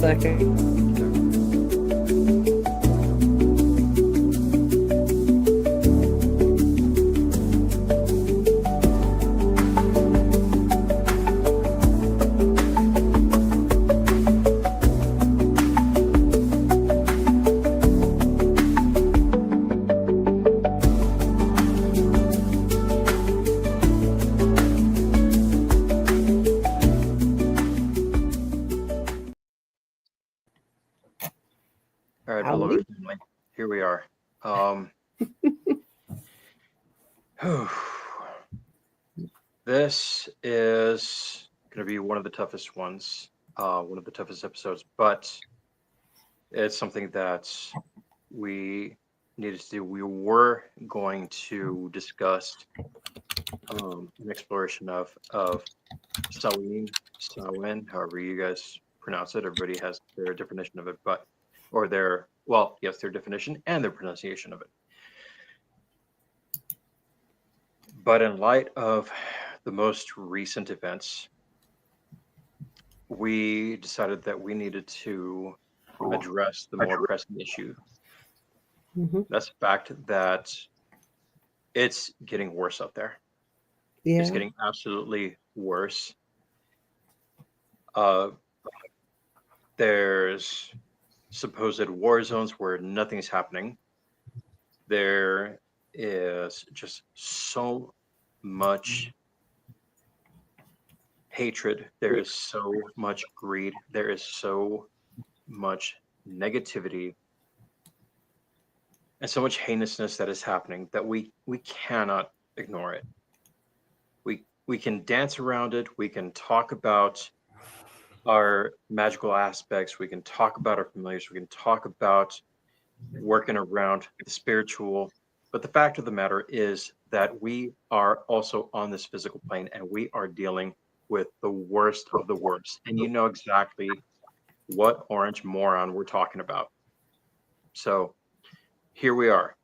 second. All right, Howdy. beloved family, here we are. This is going to be one of the toughest ones, one of the toughest episodes, but it's something that we needed to do. We were going to discuss an exploration of Samhain, however you guys pronounce it. Everybody has their definition of it, or their, well, yes, their definition and their pronunciation of it. But in light of the most recent events, we decided that we needed to address the more pressing issue. Mm-hmm. That's the fact that it's getting worse out there. Yeah. It's getting absolutely worse. There's supposed war zones where nothing's happening. There is just so much hatred. There is so much greed. There is so much negativity and so much heinousness that is happening that we cannot ignore it. We can dance around it. We can talk about our magical aspects. We can talk about our familiars. We can talk about working around the spiritual. But the fact of the matter is that we are also on this physical plane and we are dealing with the worst of the worst. And you know exactly what orange moron we're talking about. So here we are.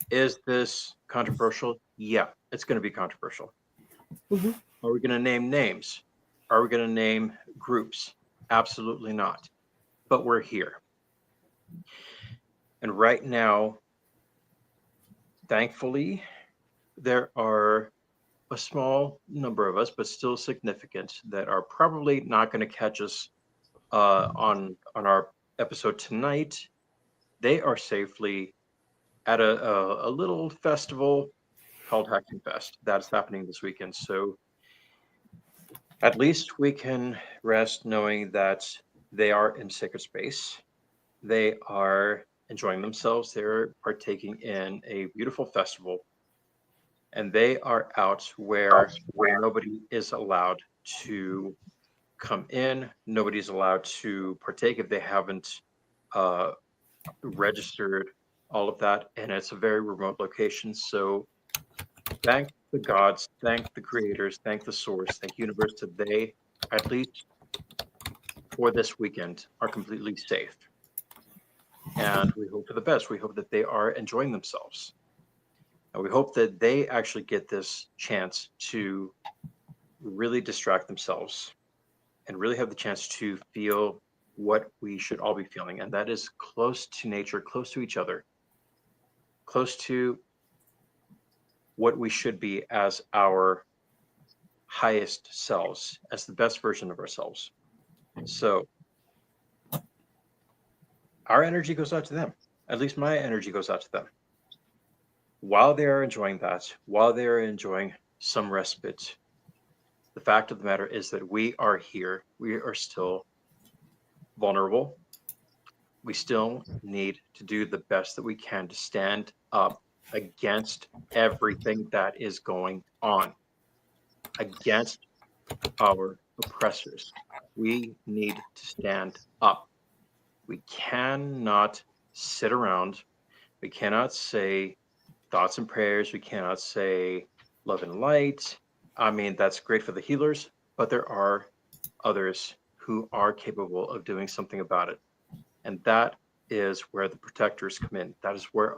Is this controversial? Yeah, it's going to be controversial. Mm-hmm. Are we going to name names? Are we going to name groups? Absolutely not. But we're here. And right now, thankfully, there are a small number of us, but still significant, that are probably not going to catch us on our episode tonight. They are safely at a little festival called Hacking Fest that's happening this weekend. So at least we can rest knowing that they are in sacred space. They are enjoying themselves. They're partaking in a beautiful festival. And they are out where nobody is allowed to come in. Nobody's allowed to partake if they haven't registered all of that. And it's a very remote location. So thank the gods, thank the creators, thank the source, thank universe that they, at least for this weekend, are completely safe. And we hope for the best. We hope that they are enjoying themselves. And we hope that they actually get this chance to really distract themselves and really have the chance to feel what we should all be feeling. And that is close to nature, close to each other, close to what we should be as our highest selves, as the best version of ourselves. So our energy goes out to them. At least my energy goes out to them. While they are enjoying that, while they are enjoying some respite, the fact of the matter is that we are here. We are still vulnerable. We still need to do the best that we can to stand up against everything that is going on, against our oppressors. We need to stand up. We cannot sit around. We cannot say thoughts and prayers. We cannot say love and light. I mean, that's great for the healers, but there are others who are capable of doing something about it. And that is where the protectors come in. That is where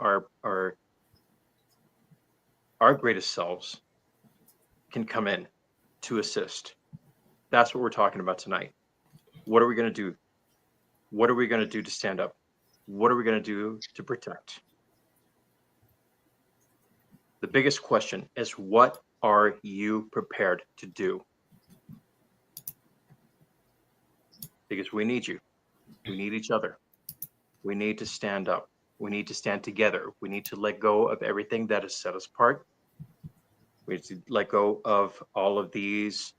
our greatest selves can come in to assist. That's what we're talking about tonight. What are we going to do? What are we going to do to stand up? What are we going to do to protect? The biggest question is, what are you prepared to do? Because we need you. We need each other. We need to stand up. We need to stand together. We need to let go of everything that has set us apart. We need to let go of all of these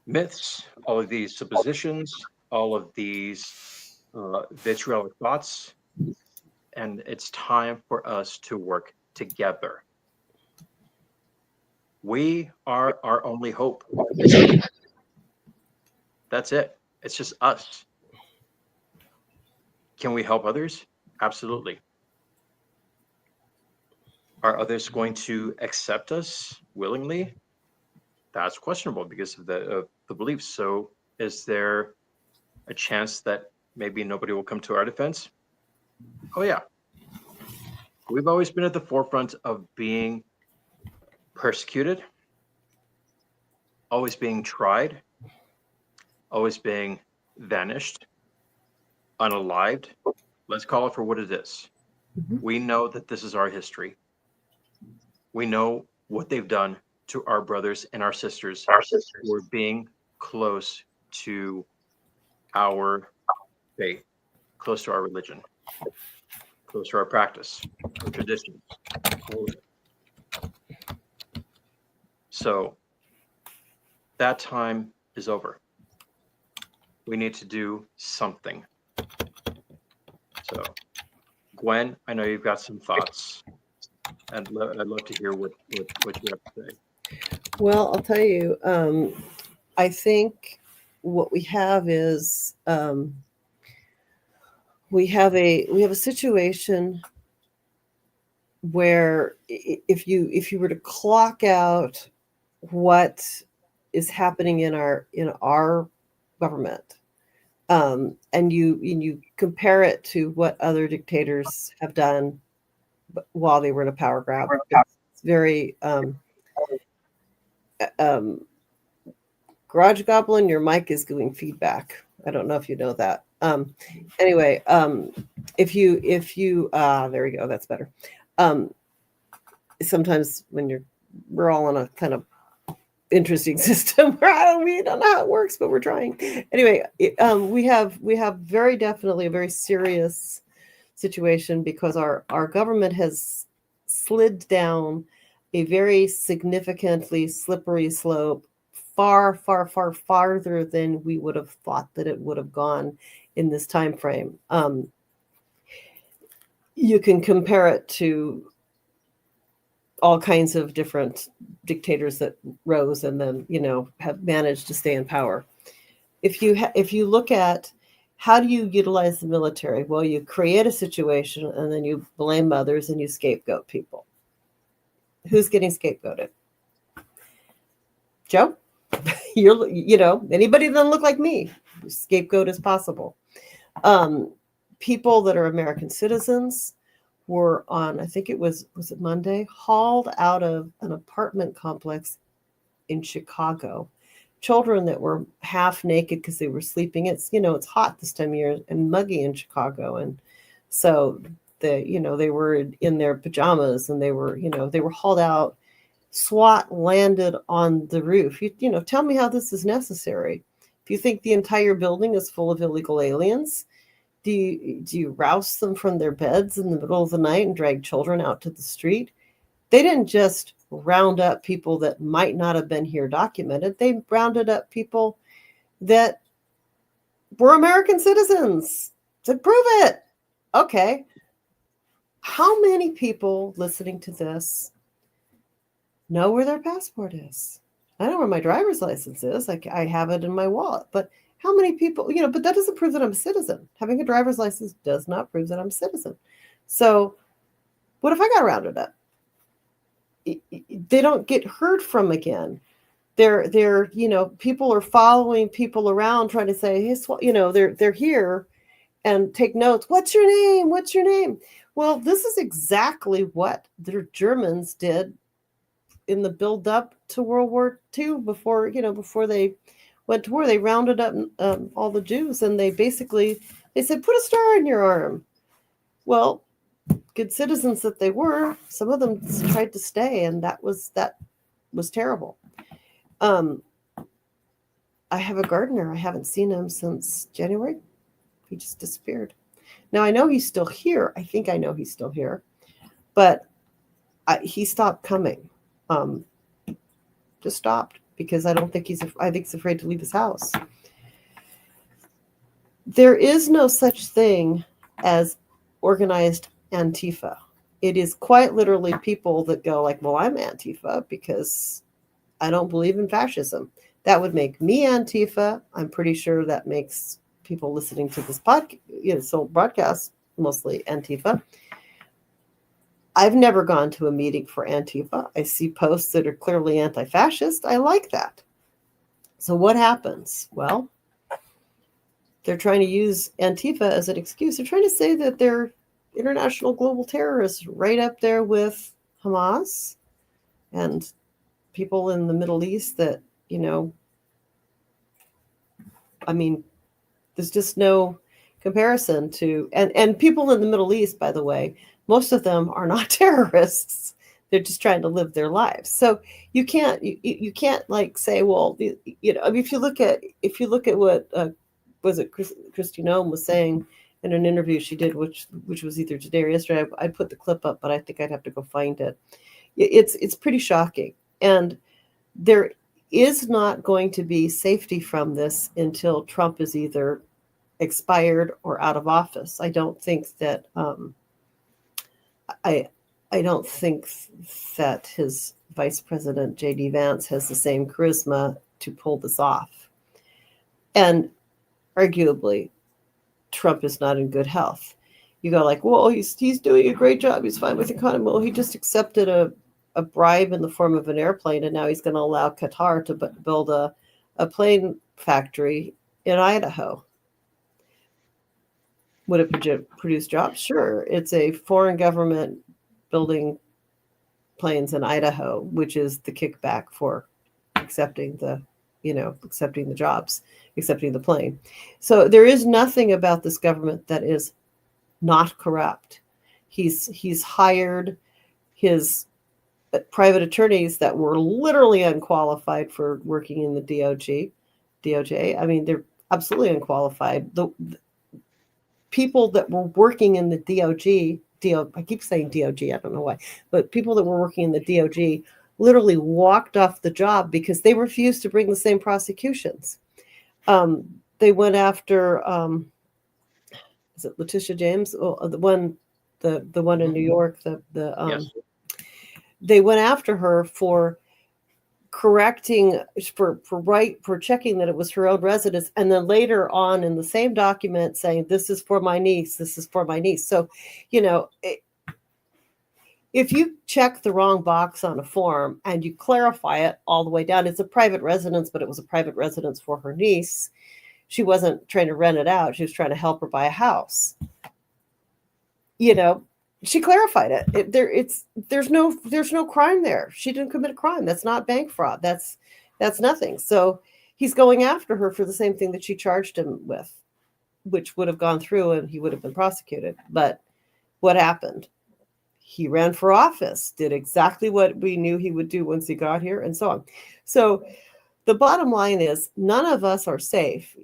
myths, all of these suppositions, all of these vitriolic thoughts. And it's time for us to work together. We are our only hope. That's it. It's just us. Can we help others? Absolutely. Are others going to accept us willingly? That's questionable because of the beliefs. So is there a chance that maybe nobody will come to our defense? Oh yeah. We've always been at the forefront of being persecuted, always being tried, always being vanished, unalived. Let's call it for what it is. Mhm. We know that this is our history. We know what they've done to our brothers and our sisters who are being close to our faith, close to our religion, close to our practice, our traditions. So that time is over. We need to do something. So, Gwen, I know you've got some thoughts. I'd love to hear what you have to say. Well, I'll tell you, I think what we have is we have a situation where if you were to clock out what is happening in our government, and you compare it to what other dictators have done while they were in a power grab, it's very um, Garage Goblin, your mic is giving feedback. I don't know if you know that. Anyway, if you there we go, that's better. Um, Sometimes when we're all on a kind of interesting system where we don't know how it works, but we're trying. Anyway, we have very definitely a very serious situation because our government has slid down a very significantly slippery slope, far, far, far farther than we would have thought that it would have gone in this time frame. You can compare it to all kinds of different dictators that rose and then have managed to stay in power. If you look at how do you utilize the military, well, you create a situation and then you blame others and you scapegoat people. Who's getting scapegoated? Joe? Anybody that doesn't look like me, scapegoat is possible. People that are American citizens were on, I think was it Monday, hauled out of an apartment complex in Chicago. Children that were half naked because they were sleeping. It's hot this time of year and muggy in Chicago, and so they were in their pajamas and they were hauled out. SWAT landed on the roof. Tell me how this is necessary. If you think the entire building is full of illegal aliens, do you rouse them from their beds in the middle of the night and drag children out to the street? They didn't just round up people that might not have been here documented. They rounded up people that were American citizens to prove it. Okay. How many people listening to this know where their passport is? I know where my driver's license is. I have it in my wallet. But how many people, but that doesn't prove that I'm a citizen. Having a driver's license does not prove that I'm a citizen. So what if I got rounded up? They don't get heard from again. They're people are following people around trying to say, hey, they're here and take notes. What's your name? What's your name? Well, this is exactly what the Germans did in the build up to World War II before they went to war. They rounded up all the Jews, and they said, "Put a star in your arm." Well, good citizens that they were, some of them tried to stay, and that was terrible. Um, I have a gardener. I haven't seen him since January. He just disappeared. Now I know he's still here. I think I know he's still here, but he stopped coming. Um, just stopped because I don't think I think he's afraid to leave his house. There is no such thing as organized Antifa. It is quite literally people that go like, "Well, I'm Antifa because I don't believe in fascism." That would make me Antifa. I'm pretty sure that makes people listening to this podcast, so broadcast mostly Antifa. I've never gone to a meeting for Antifa. I see posts that are clearly anti-fascist. I like that. So what happens? Well, they're trying to use Antifa as an excuse. They're trying to say that they're international global terrorists right up there with Hamas and people in the Middle East that, I mean, there's just no comparison to, and people in the Middle East, by the way, most of them are not terrorists. They're just trying to live their lives. So you can't like say, well, I mean, if you look at what was it Christine Ohm was saying in an interview she did, which was either today or yesterday. I put the clip up, but I think I'd have to go find it. It's pretty shocking, and there is not going to be safety from this until Trump is either expired or out of office. I I don't think that his vice president JD Vance has the same charisma to pull this off. And arguably, Trump is not in good health. You go like, well, he's doing a great job. He's fine with the economy. Well, he just accepted a bribe in the form of an airplane, and now he's going to allow Qatar to build a plane factory in Idaho. Would it produce jobs? Sure. It's a foreign government building planes in Idaho, which is the kickback for accepting accepting the jobs, accepting the plane. So there is nothing about this government that is not corrupt. He's hired his private attorneys that were literally unqualified for working in the DOJ. I mean, they're absolutely unqualified. The people that were working in the I keep saying DOG, I don't know why, but people that were working in the DOG literally walked off the job because they refused to bring the same prosecutions. They went after, is it Letitia James? Oh, the one in New York. Yes. They went after her for correcting for checking that it was her own residence, and then later on in the same document saying this is for my niece, this is for my niece. So if you check the wrong box on a form and you clarify it all the way down, it's a private residence, but it was a private residence for her niece. She wasn't trying to rent it out, she was trying to help her buy a house. She clarified it. There's no crime there. She didn't commit a crime. That's not bank fraud. That's nothing. So he's going after her for the same thing that she charged him with, which would have gone through and he would have been prosecuted. But what happened? He ran for office, did exactly what we knew he would do once he got here, and so on. So the bottom line is none of us are safe.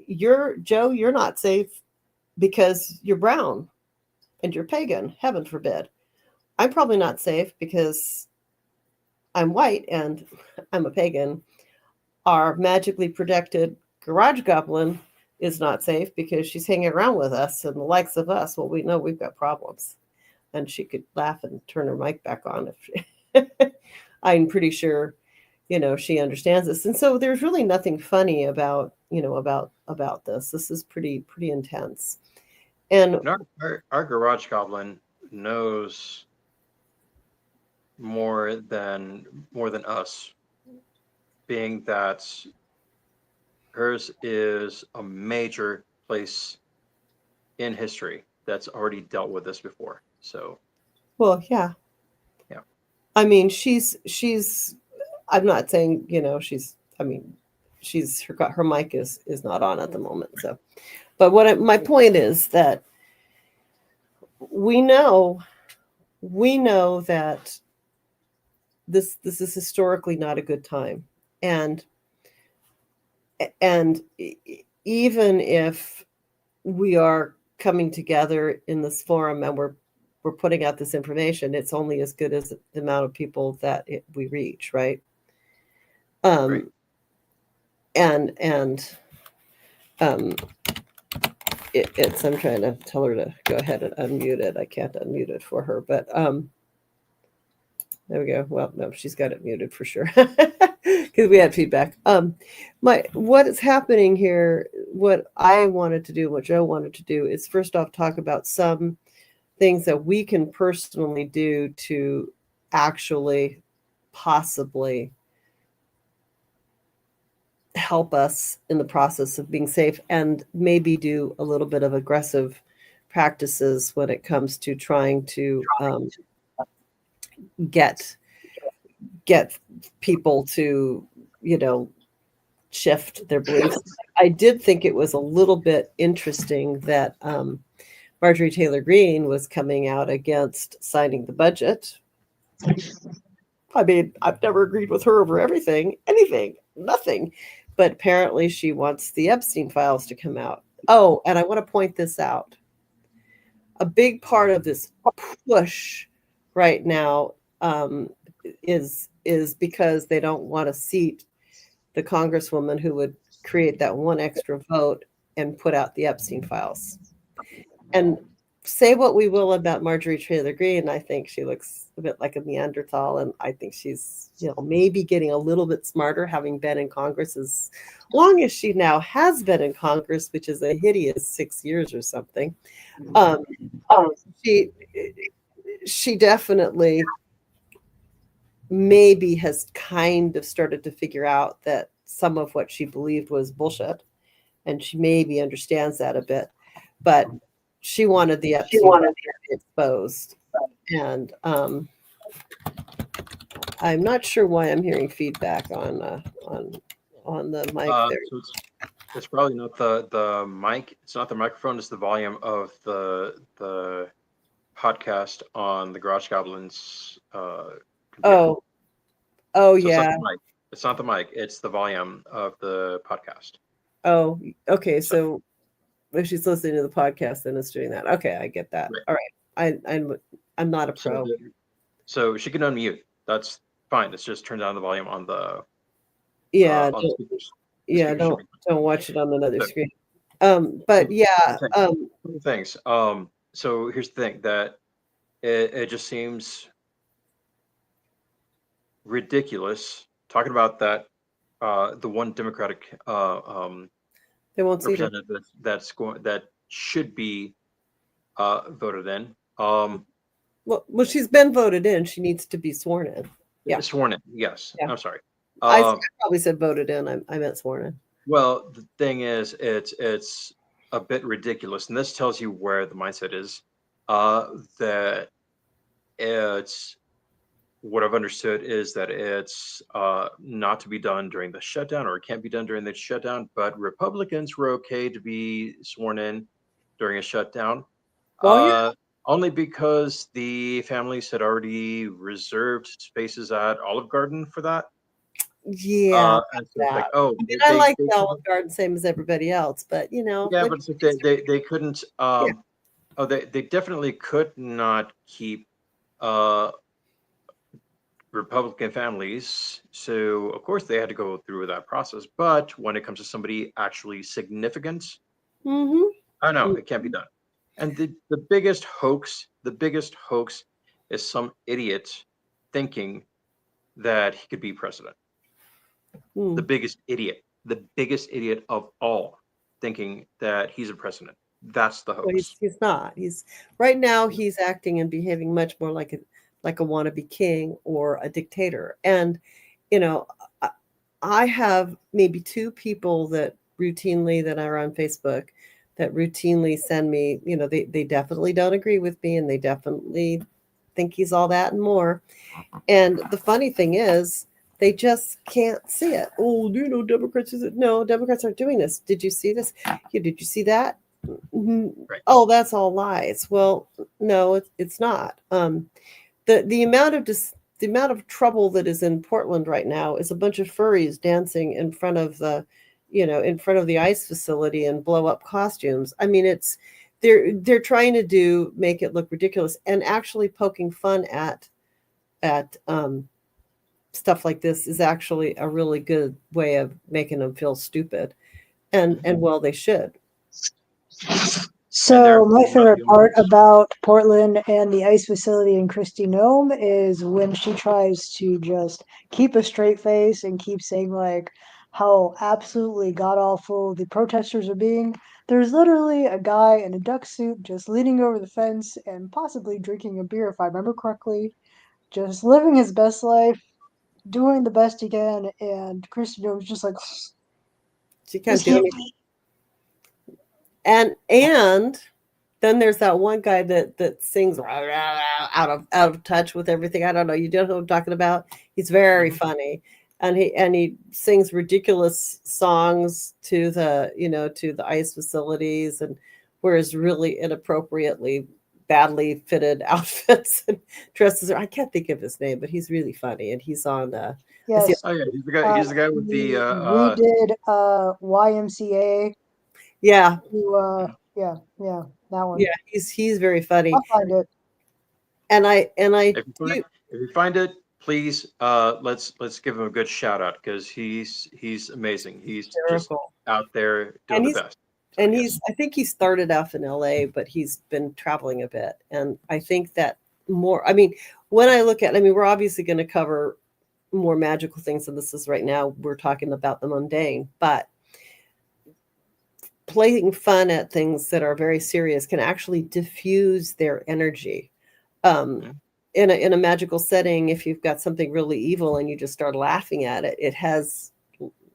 Joe, you're not safe because you're brown and you're pagan, heaven forbid. I'm probably not safe because I'm white and I'm a pagan. Our magically protected garage goblin is not safe because she's hanging around with us and the likes of us. Well, we know we've got problems. And she could laugh and turn her mic back on if she, I'm pretty sure, she understands this. And so there's really nothing funny about this. This is pretty intense. And our garage goblin knows more than us, being that hers is a major place in history that's already dealt with this before. So, well, yeah. I mean, she's. I'm not saying she's. I mean, her mic is not on at the moment. So, but my point is that we know that this is historically not a good time, and even if we are coming together in this forum and we're putting out this information, it's only as good as the amount of people that we reach, right? Right. And it's, I'm trying to tell her to go ahead and unmute it. I can't unmute it for her, but there we go. Well, no, she's got it muted for sure because we had feedback. What is happening here, what I wanted to do, what Joe wanted to do, is first off talk about some things that we can personally do to actually possibly help us in the process of being safe, and maybe do a little bit of aggressive practices when it comes to trying to get people to, shift their beliefs. I did think it was a little bit interesting that Marjorie Taylor Greene was coming out against signing the budget. I mean, I've never agreed with her over anything, nothing. But apparently she wants the Epstein files to come out. Oh, and I want to point this out. A big part of this push right now is because they don't want to seat the congresswoman who would create that one extra vote and put out the Epstein files. And say what we will about Marjorie Taylor Greene, I think she looks a bit like a Neanderthal, and I think she's, maybe getting a little bit smarter, having been in Congress as long as she now has been in Congress, which is a hideous 6 years or something. She definitely maybe has kind of started to figure out that some of what she believed was bullshit, and she maybe understands that a bit, but she wanted the Epstein exposed. And I'm not sure why I'm hearing feedback on the mic there. So it's probably not the mic. It's not the microphone. It's the volume of the podcast on the Garage Goblins. Oh, so yeah. It's not the mic. It's the volume of the podcast. Oh, okay. So if she's listening to the podcast, then it's doing that. Okay, I get that. Right. All right. I'm not a pro. So she can unmute. That's fine. It's just turn down the volume on the don't watch it on another screen. But yeah. Things. So here's the thing, that it just seems ridiculous talking about that the one Democratic they won't see representative that should be voted in. Well, she's been voted in. She needs to be sworn in. Yeah, sworn in. Yes. Yeah. I'm sorry. I probably said voted in. I meant sworn in. Well, the thing is, it's a bit ridiculous, and this tells you where the mindset is. That it's, what I've understood is that it's not to be done during the shutdown, or it can't be done during the shutdown, but Republicans were okay to be sworn in during a shutdown. Only because the families had already reserved spaces at Olive Garden for that. Yeah. Like, I like the Olive Garden same as everybody else, but yeah, but it's like they couldn't. They definitely could not keep Republican families, so of course they had to go through that process. But when it comes to somebody actually significant, I know it can't be done. And the biggest hoax is some idiot thinking that he could be president. The biggest idiot of all, thinking that he's a president. That's the hoax. Well, he's not. He's right now. He's acting and behaving much more like a wannabe king or a dictator. And I have maybe two people that are on Facebook that routinely send me, they definitely don't agree with me, and they definitely think he's all that and more. And the funny thing is, They just can't see it. Oh, Democrats is it? No, Democrats aren't doing this. Did you see this? Yeah, did you see that? Right. Oh, that's all lies. Well, no, it's not. The amount of the amount of trouble that is in Portland right now is a bunch of furries dancing in front of the, in front of the ice facility and blow up costumes. I mean, they're trying to make it look ridiculous and actually poking fun at stuff like this is actually a really good way of making them feel stupid, and well, they should. And they're So my not the favorite only part ones. about Portland and the ice facility in Christie Nome is when she tries to just keep a straight face and keep saying like how absolutely god awful the protesters are being. There's literally a guy in a duck suit just leaning over the fence and possibly drinking a beer, if I remember correctly, just living his best life, doing the best he can, and Christie Nome's just like, She can't just do keep. anything. And then there's that one guy that sings out of touch with everything. I don't know. You don't know what I'm talking about. He's very Mhm. funny, and he sings ridiculous songs to the ice facilities, and wears really inappropriately badly fitted outfits and dresses. I can't think of his name, but he's really funny, and he's on. I see. Yes. Oh yeah, he's the guy. He's the guy with the He redid YMCA Yeah, to yeah, that one. yeah. He's very funny, I'll find it. and I If you find do. if you find it, please let's give him a good shout out because he's amazing. He's just Hysterical. out there doing And the he's best. So and yes. I think he started off in LA, but he's been traveling a bit. And I think that more, I mean, when I look at, I mean, we're obviously going to cover more magical things than this is right now. We're talking about the mundane, but playing fun at things that are very serious can actually diffuse their energy. Um, Mhm. in a magical setting, if you've got something really evil and you just start laughing at it, it has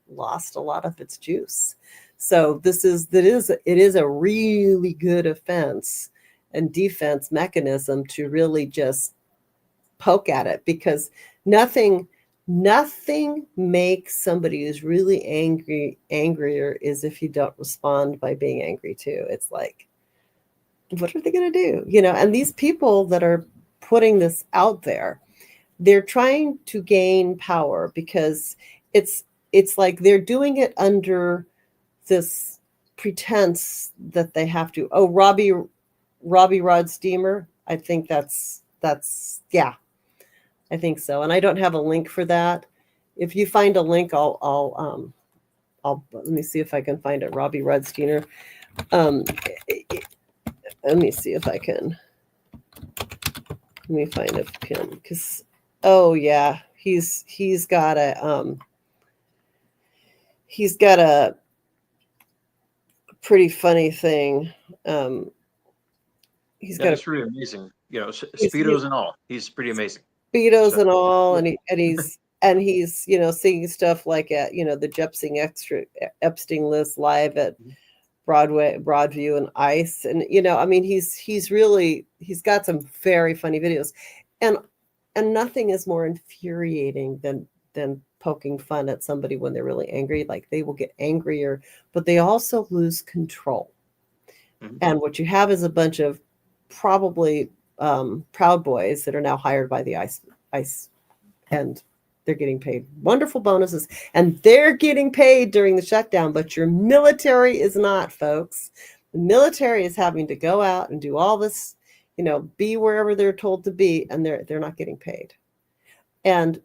lost a lot of its juice. So it is a really good offense and defense mechanism to really just poke at it, because nothing nothing makes somebody who's really angrier is if you don't respond by being angry too. It's like, what are they going to do? And these people that are putting this out there, they're trying to gain power, because it's it's like they're doing it under this pretense that they have to. Oh, Robbie Rod Steamer, I think that's yeah, I think so. And I don't have a link for that. If you find a link, I'll let me see if I can find it. Robbie Rod Steamer. um Let me see if I can. Let me find a pin, because oh yeah, he's got a pretty funny thing. Um, he's Yeah, got a he's really amazing. You know, he's speedos and all. He's pretty amazing. speedos So and all, yeah. and he's singing stuff like at the Jepsing extra Epstein list live at Mhm. Broadview and Ice, and I mean he's got some very funny videos, and nothing is more infuriating than poking fun at somebody when they're really angry. Like, they will get angrier, but they also lose control. Mhm. And what you have is a bunch of probably Proud Boys that are now hired by the ICE, and they're getting paid wonderful bonuses, and they're getting paid during the shutdown. But your military is not, folks. The military is having to go out and do all this, be wherever they're told to be, and they're not getting paid. And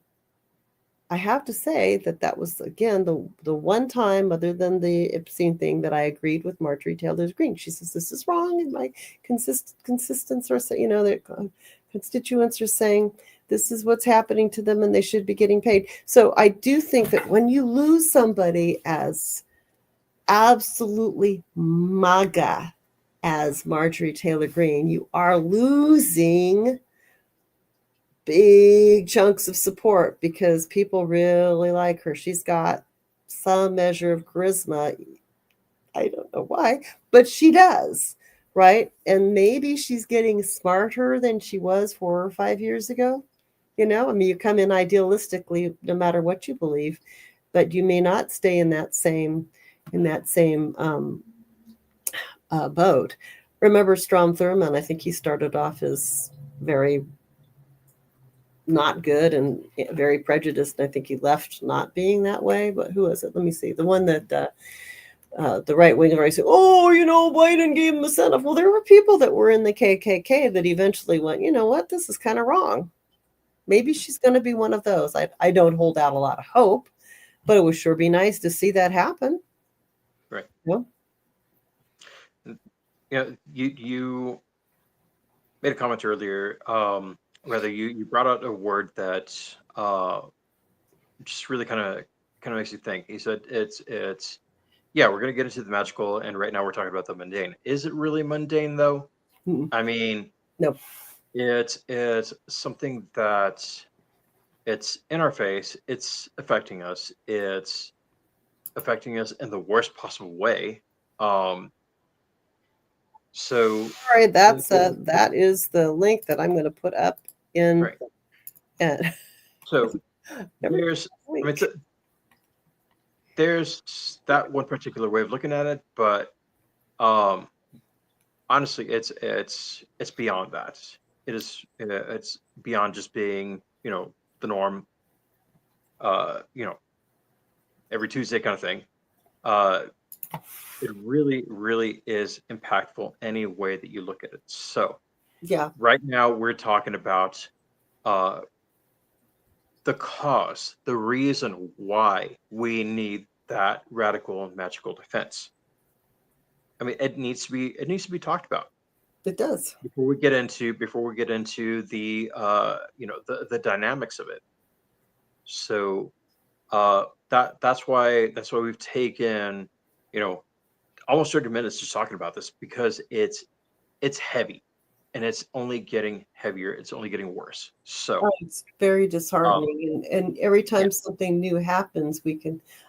I have to say that was, again, the one time, other than the Epstein thing, that I agreed with Marjorie Taylor Greene. She says this is wrong, and my consistents are saying, their constituents are saying this is what's happening to them, and they should be getting paid. So I do think that when you lose somebody as absolutely MAGA as Marjorie Taylor Greene, you are losing big chunks of support, because people really like her. She's got some measure of charisma. I don't know why, but she does, right? And maybe she's getting smarter than she was 4 or 5 years ago. You know, I mean, you come in idealistically, no matter what you believe, but you may not stay in that same boat. Remember Strom Thurmond? I think he started off as very not good and very prejudiced. And I think he left not being that way. But who was it? Let me see. The one that the right wing already said, "Oh, you know, Biden gave him a send off." Well, there were people that were in the KKK that eventually went, you know what, this is kind of wrong. Maybe she's going to be one of those. I don't hold out a lot of hope, but it would sure be nice to see that happen. Right. You know? You made a comment earlier. Rather, you brought out a word that just really kind of makes you think. He said it's yeah, we're gonna get into the magical, and right now we're talking about the mundane. Is it really mundane though? Mm-mm. I mean, No. it's something that it's in our face. It's affecting us. It's affecting us in the worst possible way. So All right, that is the link that I'm going to put up in. right. And So every there's I mean, week. there's that one particular way of looking at it, but um, honestly, it's beyond that. It is it's beyond just being the norm. Every Tuesday kind of thing. Uh, it really is impactful any way that you look at it. So Yeah, right now we're talking about uh, the cause, the reason why we need that radical and magical defense. I mean, it needs to be talked about it does. before we get into the the dynamics of it. So that's why we've taken almost 30 minutes just talking about this because it's heavy and it's only getting heavier. It's only getting worse. So Oh, it's very um, disheartening. And every yeah, time something new happens,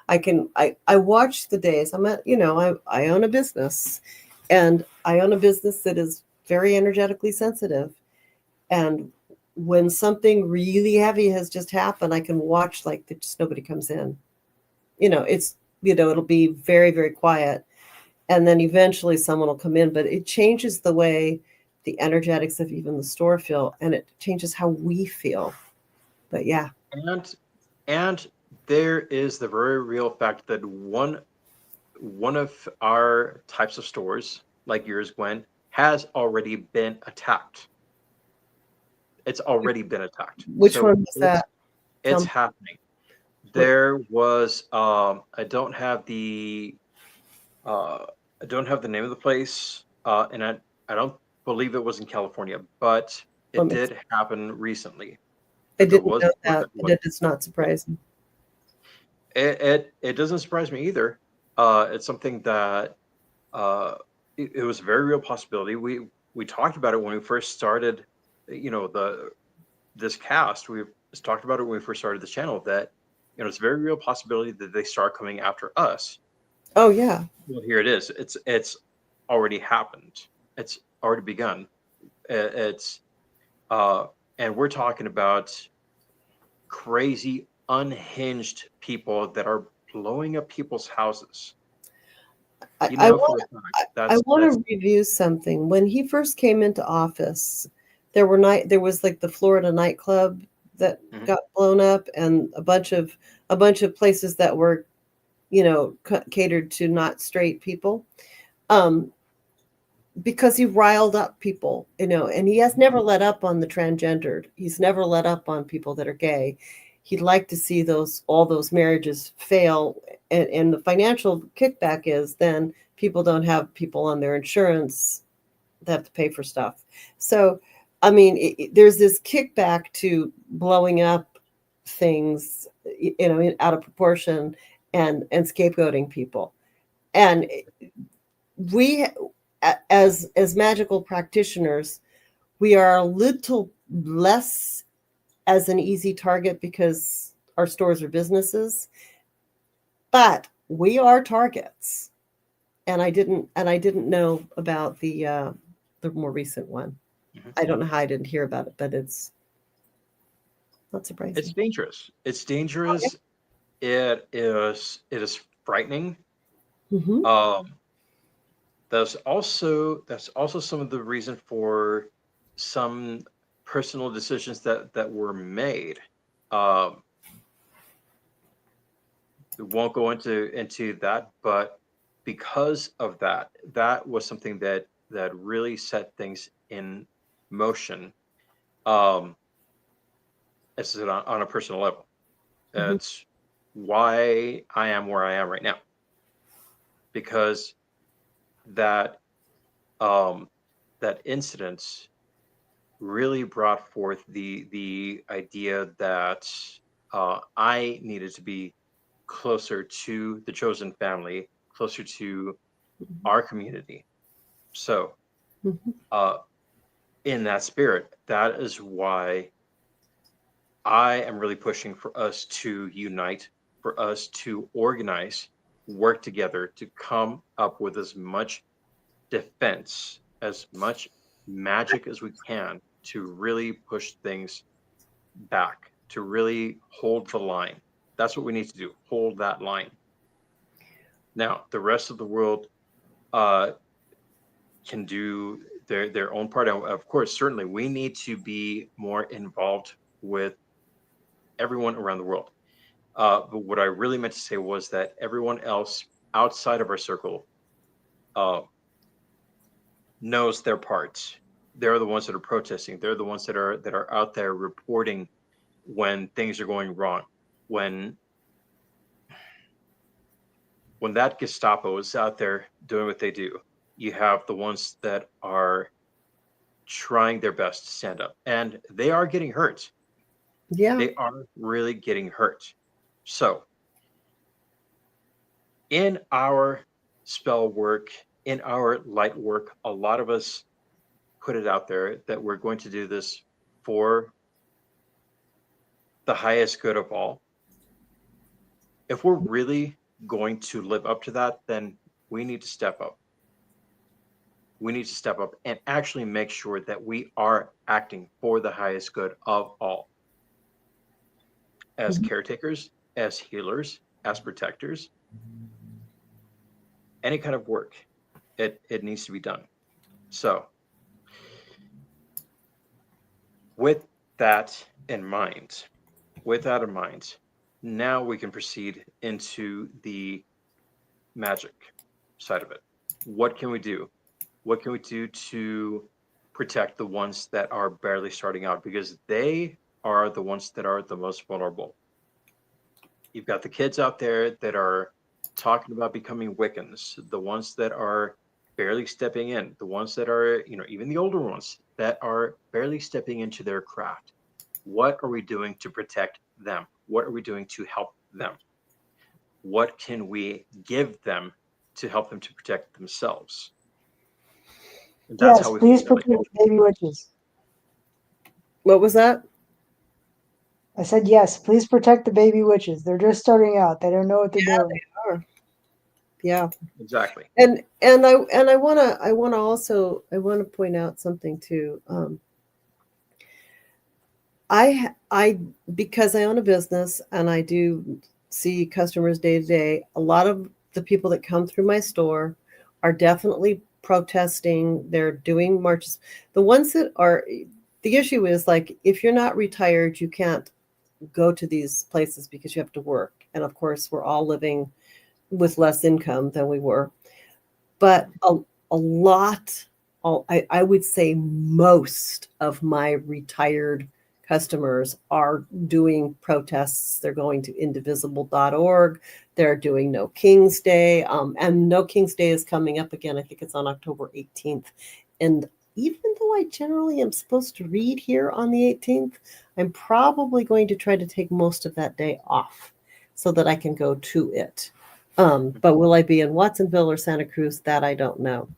I watch the days. I own a business, and I own a business that is very energetically sensitive. And when something really heavy has just happened, I can watch like just nobody comes in. It's, it'll be very, very quiet. And then eventually someone will come in, but it changes the way the energetics of even the store feel, and it changes how we feel. But yeah, and there is the very real fact that one of our types of stores, like yours, Gwen, has already been attacked. It's already been attacked. which So one was that? it's Me happening. what. There was uh, I don't have the name of the place, and I don't believe it was in California, but What it makes did happen recently. I That there didn't was know a store that. that was. That does not surprise me. It doesn't surprise me either. It's something that it was a very real possibility. We talked about it when we first started. The this cast. We just talked about it when we first started this channel. That it's a very real possibility that they start coming after us. Oh yeah. Well, here it is. It's already happened. It's already begun. It's uh, and we're talking about crazy, unhinged people that are blowing up people's houses. I, You I know want for a fact I want that's to review something. When he first came into office, there was like the Florida nightclub that Mhm. got blown up, and a bunch of places that were, catered to not straight people. Um, because he riled up people, and he has never let up on the transgendered. He's never let up on people that are gay. He'd like to see all those marriages fail, and the financial kickback is then people don't have people on their insurance that have to pay for stuff. So, I mean, there's this kickback to blowing up things, out of proportion and scapegoating people. And we as magical practitioners, we are a little less as an easy target because our stores are businesses, but we are targets. And I didn't know about the more recent one. Mhm. I don't know how I didn't hear about it, but Not surprising. It's dangerous. It's dangerous. It is frightening. Mm-hmm. That's also some of the reason for some personal decisions that were made. Um, won't go into that, but because of that, that was something that really set things in motion. Um, as I said, on a personal level. Mm-hmm. That's why I am where I am right now, because that um, that incident really brought forth the idea that I needed to be closer to the chosen family, closer to our community. So, Mm-hmm. uh, in that spirit, that is why I am really pushing for us to unite, for us to organize, work together to come up with as much defense, as much magic as we can to really push things back, to really hold the line. That's what we need to do, hold that line. Now, the rest of the world uh, can do their own part. And of course, certainly, we need to be more involved with everyone around the world. But what I really meant to say was that everyone else outside of our circle uh, knows their parts. They're the ones that are protesting. They're the ones that are out there reporting when things are going wrong. When when that Gestapo is out there doing what they do, you have the ones that are trying their best to stand up, and they are getting hurt. Yeah. They are really getting hurt. So, in our spell work, in our light work, a lot of us put it out there that we're going to do this for the highest good of all. If we're really going to live up to that, then we need to step up. We need to step up and actually make sure that we are acting for the highest good of all, as Mhm. caretakers, as healers, as protectors, any kind of work. It needs to be done. So, with that in mind, with that in mind, now we can proceed into the magic side of it. What can we do? What can we do to protect the ones that are barely starting out? Because they are the ones that are the most vulnerable. You've got the kids out there that are talking about becoming Wiccans, the ones that are barely stepping in, the ones that are, even the older ones that are barely stepping into their craft. What are we doing to protect them? What are we doing to help them? What can we give them to help them to protect themselves? And that's Yes, how we please fundamentally protect the baby witches. What was that? I said yes, please protect the baby witches. They're just starting out. They don't know what they're doing. Sure. Yeah. exactly. And I want to point out something too. I because I own a business and I do see customers day to day. A lot of the people that come through my store are definitely protesting. They're doing marches. The ones that are the issue is like if you're not retired, you can't go to these places because you have to work. And of course, we're all living with less income than we were. But a lot, I would say most of my retired customers are doing protests. They're going to indivisible.org. They're doing No King's Day. And No King's Day is coming up again. I think it's on October 18th. And even though I generally am supposed to read here on the 18th, I'm probably going to try to take most of that day off so that I can go to it. But will I be in Watsonville or Santa Cruz? That I don't know.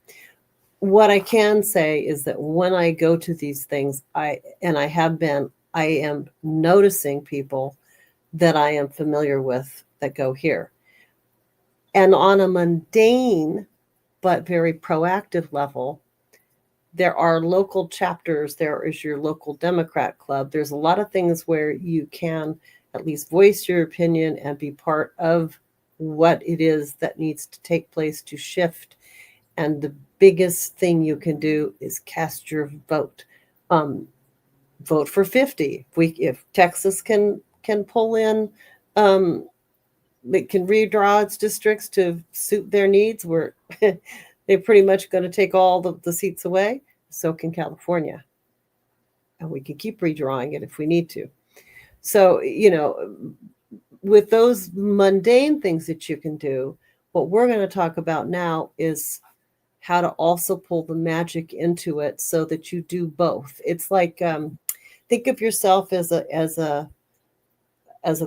What I can say is that when I go to these things, I am noticing people that I am familiar with that go here. And on a mundane but very proactive level, there are local chapters. There is your local Democrat club. There's a lot of things where you can at least voice your opinion and be part of what it is that needs to take place to shift. And the biggest thing you can do is cast your vote. Um, Vote for 50. If Texas can pull in, um, it can redraw its districts to suit their needs, where they're pretty much going to take all the seats away. So can California, and we can keep redrawing it if we need to. So, with those mundane things that you can do, what we're going to talk about now is how to also pull the magic into it so that you do both. It's like, think of yourself as a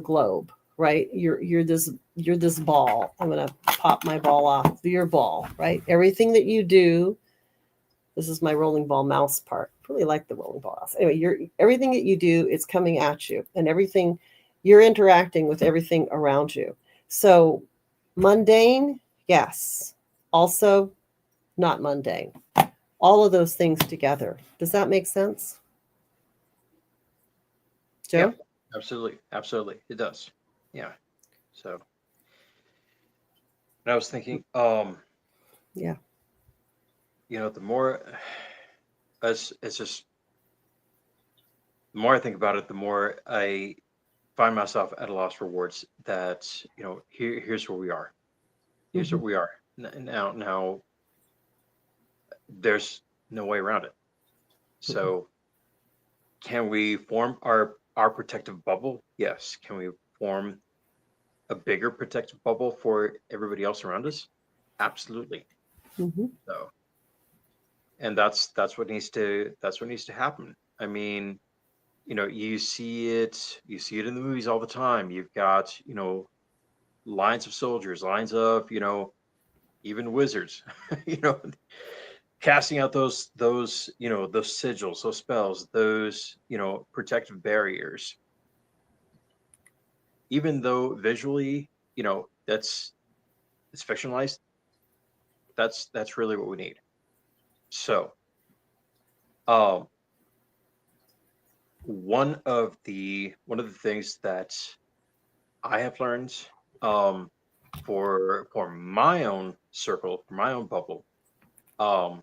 globe, right? You're this ball. I'm going to pop my ball off your ball, right? Everything that you do, this is my rolling ball mouse part. I really like the rolling ball mouse. Anyway, everything that you do is coming at you, and everything you're interacting with everything around you. So mundane, yes. Also not mundane. All of those things together. Does that make sense? Yeah, Joe? absolutely. Absolutely. It does. Yeah. So, and I was thinking, Yeah. the more it's just the more I think about it, the more I find myself at a loss for words that, here's where we are. Here's Mhm. what we are. Now there's no way around it. So can we form our protective bubble? Yes. Can we form a bigger protective bubble for everybody else around us? Absolutely. Mhm. So, and that's what needs to happen. I mean, you see it in the movies all the time. You've got, lines of soldiers, lines of, even wizards, you know, casting out those sigils, those spells, those, protective barriers. Even though visually, that's it's fictionalized, that's really what we need. So, um, one of the things that I have learned, um, for my own circle, for my own bubble, um,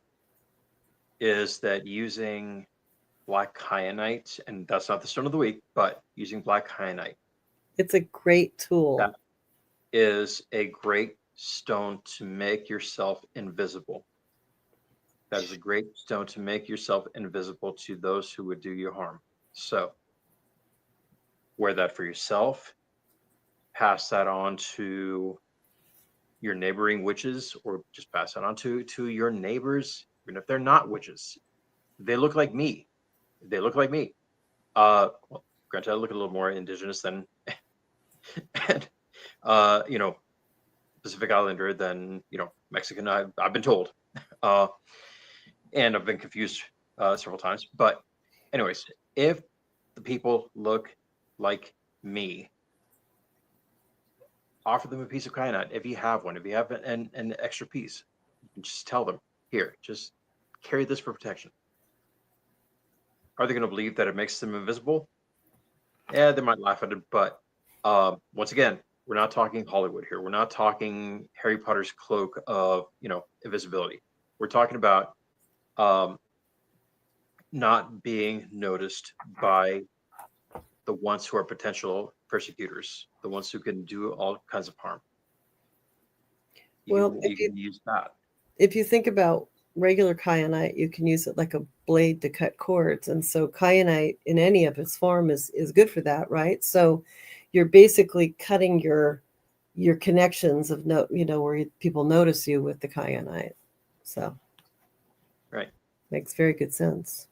is that using black kyanite, and that's not the stone of the week, but using black kyanite, It's a great that tool. is a great stone to make yourself invisible. That is a great stone to make yourself invisible to those who would do you harm. So wear that for yourself, pass that on to your neighboring witches, or just pass that on to your neighbors, even if they're not witches. They look like me. They look like me. Well, granted, I look a little more indigenous than and Pacific Islander than Mexican. I've been told, uh, and I've been confused several times. But anyways, if the people look like me, offer them a piece of kyanite if you have one. If you have an extra piece, just tell them, here, just carry this for protection. Are they going to believe that it makes them invisible? Yeah, they might laugh at it, but once again, we're not talking Hollywood here. We're not talking Harry Potter's cloak of invisibility. We're talking about um, not being noticed by the ones who are potential persecutors, the ones who can do all kinds of harm. You Well, can you can use that. if you think about regular kyanite, you can use it like a blade to cut cords. And so kyanite in any of its form is good for that, right? So you're basically cutting your connections of where people notice you with the kyanite. So Right. makes very good sense.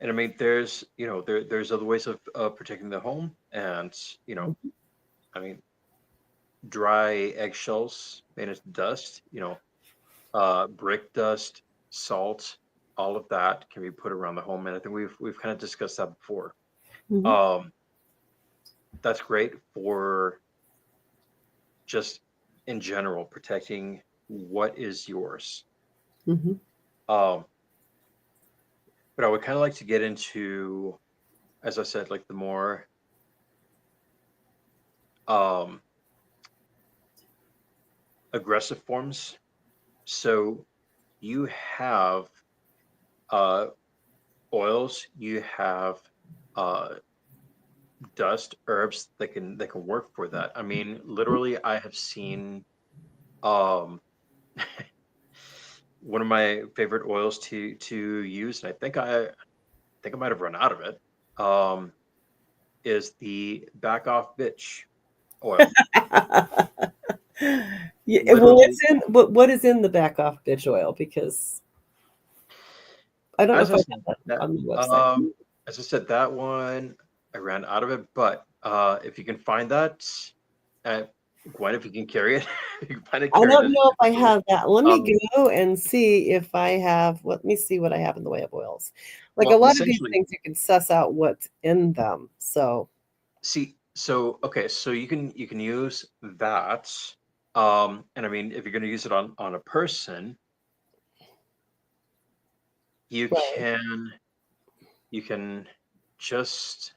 And I mean, there's other ways of protecting the home, and I mean, dry eggshells made into dust, brick dust, salt, all of that can be put around the home, and I think we've kind of discussed that before. Hmm. Um, that's great for just in general protecting what is yours. Hmm. Um, but I would kind of like to get into, as I said, like the more um, aggressive forms. So you have uh, oils, you have uh, dust, herbs that can work for that. I mean, literally, I have seen um, one of my favorite oils to use, and I think I might have run out of it. Um, is the back off bitch oil. Yeah, well, Literally, what is in the back off bitch oil? Because I don't know as if I I said, have that that on the website. as I said, that one I ran out of it. But if you can find that, uh, Gwen, if you can carry it, if you can find it, I carry don't it. know if I have that. Let me Um, go and see if I have. Let me see what I have in the way of oils. Like a well, lot of these essentially, things, you can suss out what's in them. So, see, so okay, so you can use that, and I mean, if you're going to use it on a person, you right. can you can just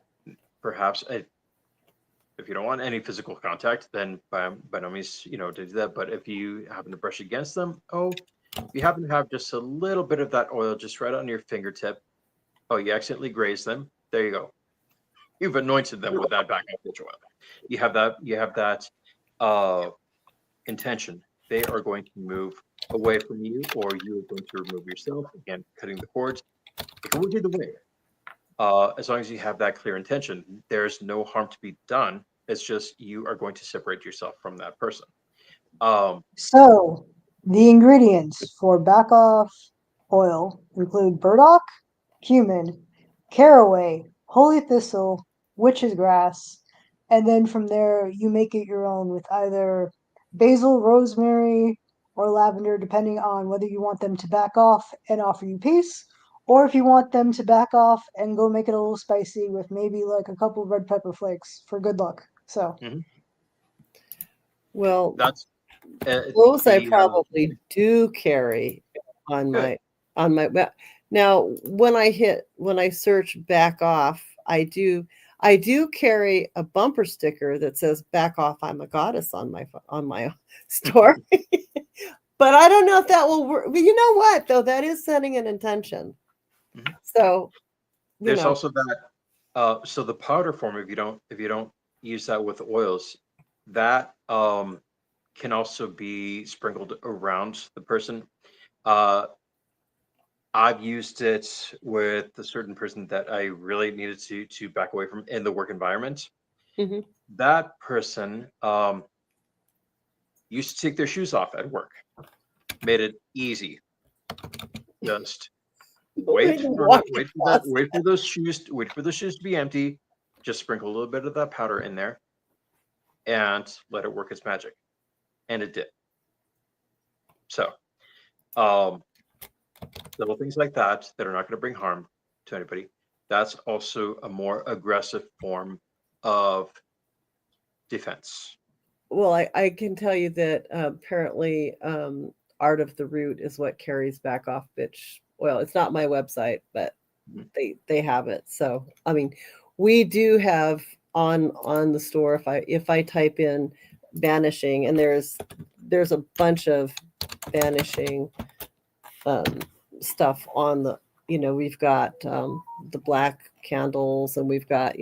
perhaps if you don't want any physical contact, then by no means, to do that. But if you happen to brush against them, oh, you happen to have just a little bit of that oil just right on your fingertip. Oh, you accidentally grazed them. There you go. You've anointed them with that backup pitch oil. You have that uh, intention. They are going to move away from you, or you are going to remove yourself. Again, cutting the cords. It can work either way. As long as you have that clear intention, there's no harm to be done. It's just you are going to separate yourself from that person. Um, So, the ingredients for back off oil include burdock, cumin, caraway, holy thistle, witch's grass, and then from there you make it your own with either basil, rosemary, or lavender, depending on whether you want them to back off and offer you peace, or if you want them to back off and go make it a little spicy with maybe like a couple of red pepper flakes for good luck. So, mhm. Well, That's those I the probably do carry on good. my now when I search back off, I do carry a bumper sticker that says "Back off, I'm a goddess" on my store. But I don't know if that will work. But you know what though? That is setting an intention. Mhm. So, you There's know, also that. So the powder form, if you don't use that with oils, that can also be sprinkled around the person. Uh, I've used it with a certain person that I really needed to back away from in the work environment. mhm. That person used to take their shoes off at work. Made it easy. Just Like, walk across. wait for those shoes to be empty. Just sprinkle a little bit of that powder in there and let it work its magic. And it did. So, um, little things like that are not going to bring harm to anybody. That's also a more aggressive form of defense. Well, I can tell you that apparently Art of the Root is what carries back off bitch oil. It's not my website, but Mhm. they have it. So I mean, we do have on the store if I type in banishing, and there's a bunch of banishing um, stuff on the, we've got the black candles, and we've got,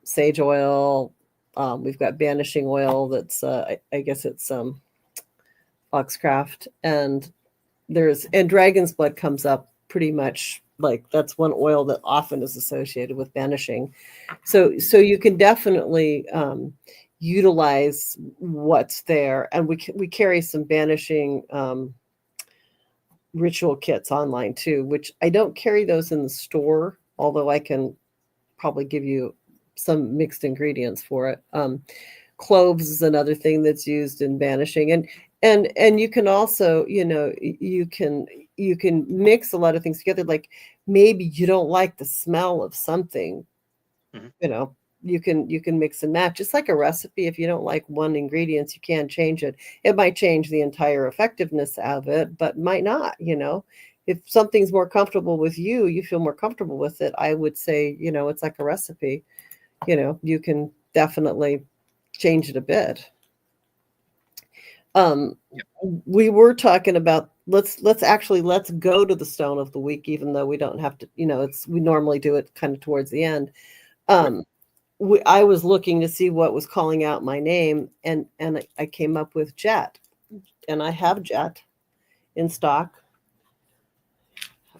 sage oil. We've got banishing oil that's I guess it's foxcraft, and dragon's blood comes up pretty much, like that's one oil that often is associated with banishing. So you can definitely utilize what's there, and we carry some banishing ritual kits online too, which I don't carry those in the store, although I can probably give you some mixed ingredients for it. Cloves is another thing that's used in banishing, and you can also, you can mix a lot of things together. Like maybe you don't like the smell of something, Mhm. you know, you can mix and match. It's like a recipe. If you don't like one ingredient, you can change it. It might change the entire effectiveness of it, but might not, if something's more comfortable with you, you feel more comfortable with it. I would say, it's like a recipe. You can definitely change it a bit. We were talking about let's go to the stone of the week, even though we don't have to, we normally do it kind of towards the end. I was looking to see what was calling out my name, and I came up with jet, and I have jet in stock.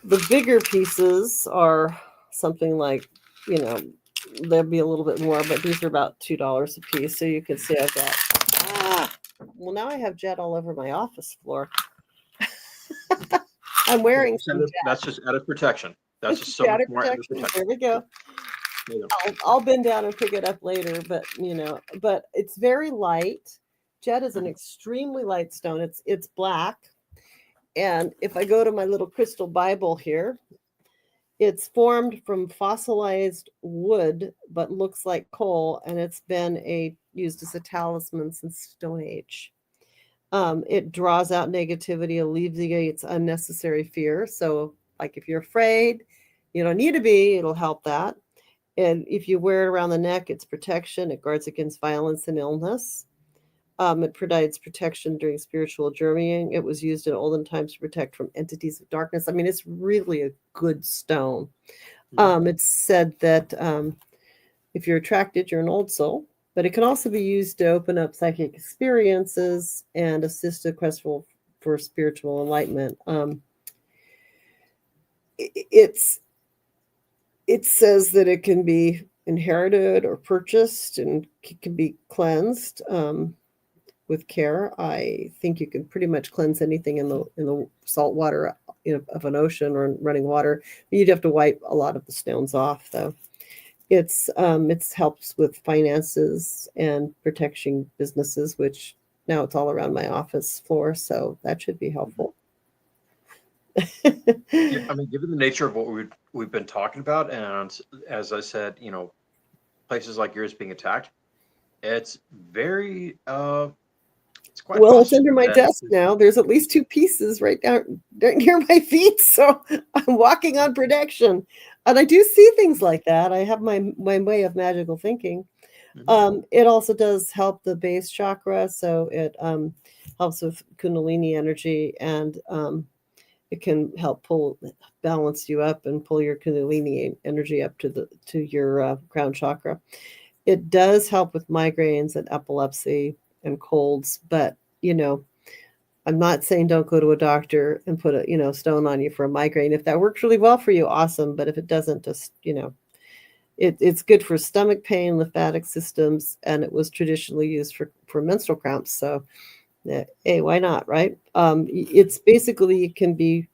The bigger pieces are something like, there'll be a little bit more, but these are about $2 a piece. So you can see I've got, well, now I have jet all over my office floor. I'm wearing some jet. That's just added protection. That's just so much more added protection. There we go. I'll bend down and pick it up later, but but it's very light. Jet is an extremely light stone. It's black. And if I go to my little crystal Bible here, it's formed from fossilized wood, but looks like coal, and it's been used as a talisman since Stone Age. It draws out negativity, alleviates unnecessary fear. So, like if you're afraid, you don't need to be, it'll help that. And if you wear it around the neck, it's protection. It guards against violence and illness. It provides protection during spiritual journeying. It was used in olden times to protect from entities of darkness. I mean, it's really a good stone. It's said that if you're attracted, you're an old soul, but it can also be used to open up psychic experiences and assist a quest for spiritual enlightenment. It says that it can be inherited or purchased, and it can be cleansed with care. I think you can pretty much cleanse anything in the salt water of an ocean or running water. You'd have to wipe a lot of the stones off, though. It's helps with finances and protecting businesses, which now it's all around my office floor, so that should be helpful. Yeah, I mean, given the nature of what we've been talking about, and as I said, places like yours being attacked, it's very it's quite well, it's possible under my that desk now. There's at least 2 pieces right down near my feet, so I'm walking on protection. And I do see things like that. I have my way of magical thinking. It also does help the base chakra, so it helps with Kundalini energy, and it can help balance you up and pull your Kundalini energy up to your crown chakra. It does help with migraines and epilepsy and colds, but I'm not saying don't go to a doctor and put a stone on you for a migraine. If that works really well for you, awesome. But if it doesn't, just it's good for stomach pain, lymphatic systems, and it was traditionally used for menstrual cramps. So, hey, why not, right? It's basically, it can be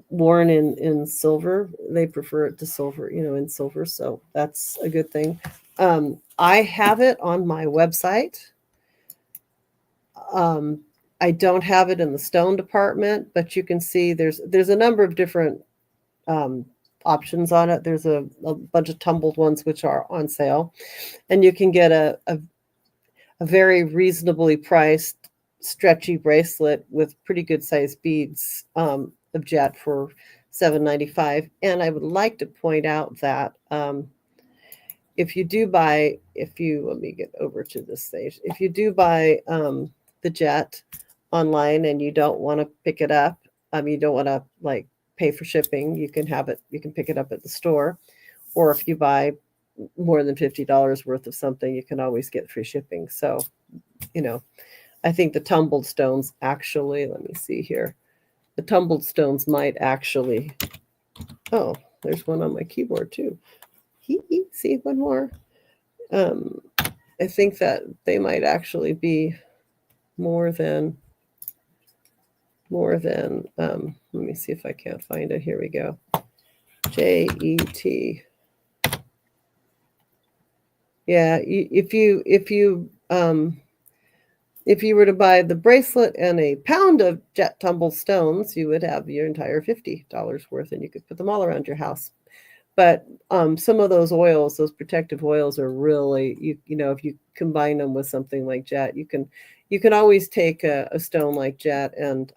worn in silver. They prefer it to silver, in silver. So that's a good thing. I have it on my website. I don't have it in the stone department, but you can see there's a number of different options on it. There's a bunch of tumbled ones which are on sale, and you can get a very reasonably priced stretchy bracelet with pretty good sized beads of jet for $7.95. And I would like to point out that if you let me get over to this stage. If you do buy the jet online and you don't want to pick it up, you don't want to pay for shipping, you can pick it up at the store. Or if you buy more than $50 worth of something, you can always get free shipping. So, I think the tumbled stones actually, let me see here. The tumbled stones might actually, oh, there's one on my keyboard too. See, one more. I think that they might actually be more than, let me see if I can't find it. Here we go. JET. Yeah, if you were to buy the bracelet and a pound of jet tumbled stones, you would have your entire $50 worth, and you could put them all around your house. But some of those oils, those protective oils, are really you know if you combine them with something like jet, you can always take a stone like jet, and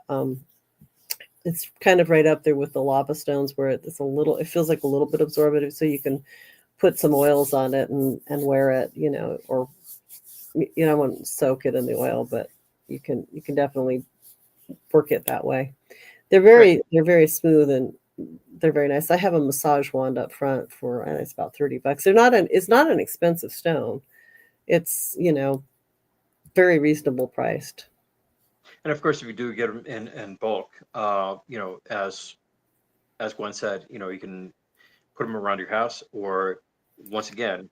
it's kind of right up there with the lava stones where it's a little, it feels like a little bit absorptive, so you can put some oils on it and wear it, you know, or I wouldn't soak it in the oil, but you can definitely work it that way. Right. They're very smooth, and they're very nice. I have a massage wand up front for, and it's about $30. It's not an expensive stone. It's, very reasonable priced. And of course, if you do get them in bulk, as Gwen said, you can put them around your house, or once again,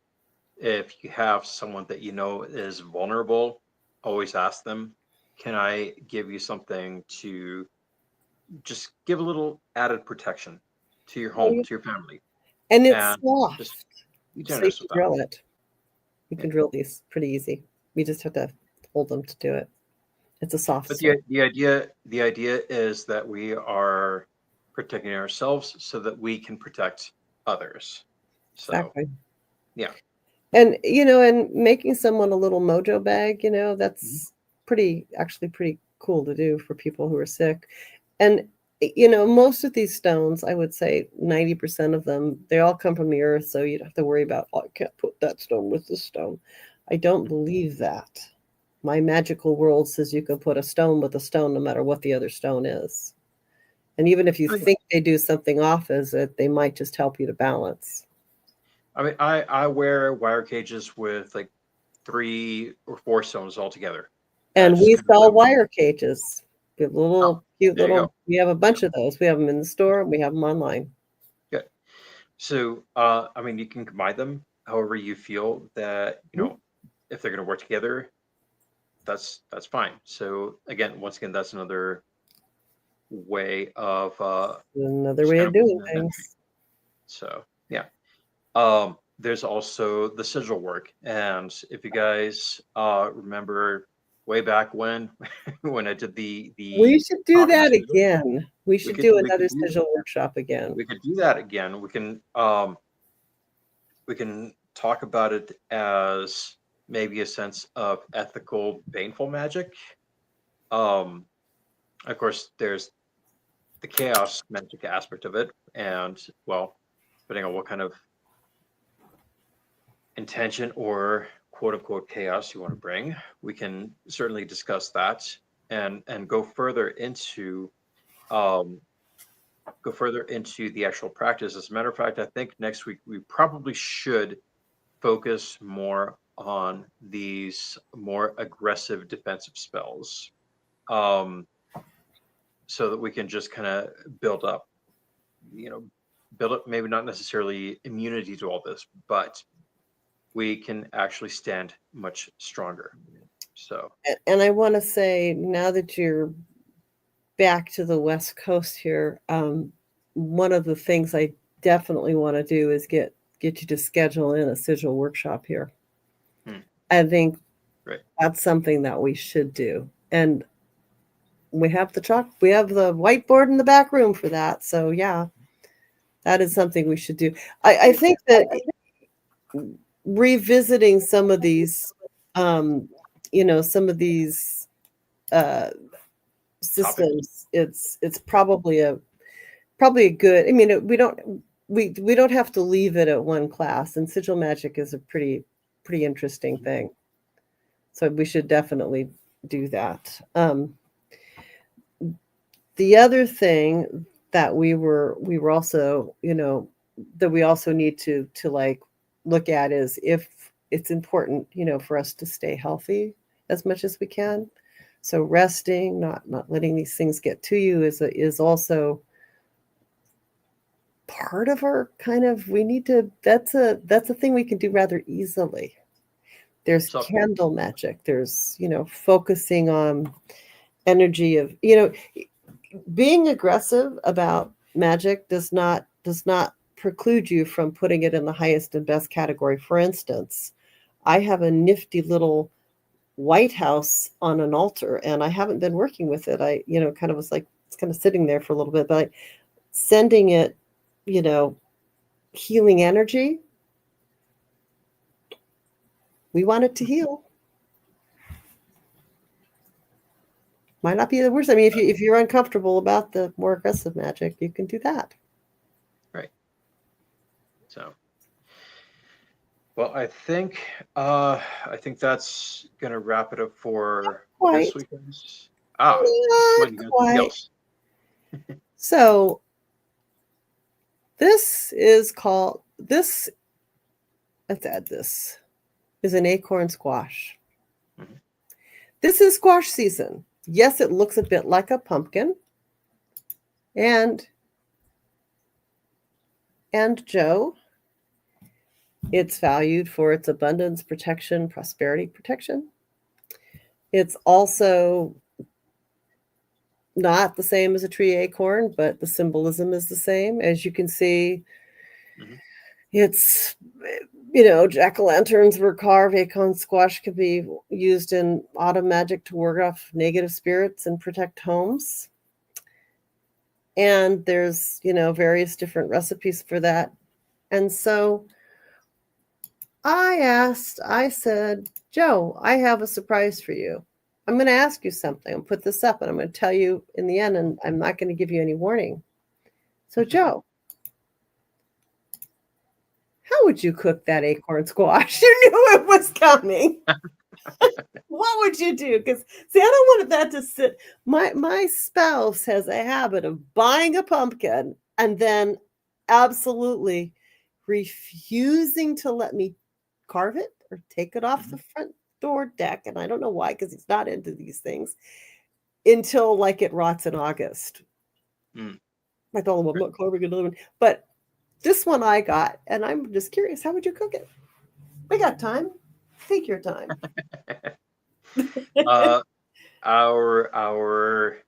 if you have someone that you know is vulnerable, always ask them, can I give you something to just give a little added protection to your home, to your family, And it's and just soft, be so you generous can with that. drill it. You Yeah. can drill these pretty easy. We just have to hold them to do it. It's a soft But stone. the idea is that we are protecting ourselves so that we can protect others. So Exactly. yeah. And and making someone a little mojo bag, Mhm. that's actually pretty cool to do for people who are sick. And most of these stones, I would say 90% of them, they all come from the earth, so you don't have to worry about, oh, I can't put that stone with this stone. I don't believe that. My magical world says you can put a stone with a stone no matter what the other stone is. And even if you Oh, yeah. think they do something off as it, they might just help you to balance. I mean, I wear wire cages with like 3 or 4 stones all together. And That's we kind of sell what we do. wire cages. We have Oh, little cute there you little. go. We have a Yeah, bunch of those. We have them in the store, and we have them online. good. So, I mean, you can combine them however you feel that, Mhm. if they're going to work together, that's fine. So once again, that's another way of Another just way kind of of working doing that energy. things. So yeah. There's also the sigil work, and if you guys remember way back when when I did We the should do talk on the that sigil, again. We we should could do we another could do sigil workshop again. we could do that again. We can talk about it as maybe a sense of ethical baneful magic. Um, of course, there's the chaos magic aspect of it, and well, depending on what kind of intention or quote unquote chaos you want to bring, we can certainly discuss that and um, go further into the actual practice. As a matter of fact, I think next week we probably should focus more on these more aggressive defensive spells, um, so that we can just kind of build up, you know, build up maybe not necessarily immunity to all this, but we can actually stand much stronger. So, And I want to say, now that you're back to the West Coast here, one of the things I definitely want to do is get you to schedule in a sigil workshop here. hmm, I think right. that's something that we should do. And we have the whiteboard in the back room for that. So yeah, that is something we should do. I think that revisiting some of these, um, some of these uh, Topics. systems, it's probably a good. I mean, we don't have to leave it at one class, and sigil magic is a pretty interesting thing. So we should definitely do that. The other thing that we were also, that we also need to like look at is if it's important, for us to stay healthy as much as we can. So resting, not letting these things get to you is also part of our kind of, we need to, that's a thing we can do rather easily. There's So, candle magic. There's, focusing on energy of, being aggressive about magic does not preclude you from putting it in the highest and best category. For instance, I have a nifty little White House on an altar, and I haven't been working with it. I, kind of was like, it's kind of sitting there for a little bit, but sending it, you know, healing energy. We want it to heal. Might not be the worst. I mean, if you're uncomfortable about the more aggressive magic, you can do that. Right. So, well, I think that's gonna wrap it up for this Quite. weekend's. Not Come on, you got something quite. else. So this is called this. Let's add this. Is an acorn squash. Mhm. This is squash season. Yes, it looks a bit like a pumpkin. And Joe, it's valued for its abundance, protection, prosperity protection. It's also not the same as a tree acorn, but the symbolism is the same. As you can see, Mhm. it's, jack-o'-lanterns were carved. Acorn squash could be used in autumn magic to ward off negative spirits and protect homes. And there's, various different recipes for that. And so I said, Joe, I have a surprise for you. I'm going to ask you something. I'll put this up and I'm going to tell you in the end, and I'm not going to give you any warning. So, Joe, how would you cook that acorn squash? You knew it was coming. What would you do? Because see, I don't want that to sit. My spouse has a habit of buying a pumpkin and then absolutely refusing to let me carve it or take it off the front door deck. And I don't know why, because he's not into these things until like it rots in August. Mm. I told him I'm not carving another one. But this one I got, and I'm just curious, how would you cook it? We got time. Take your time. Our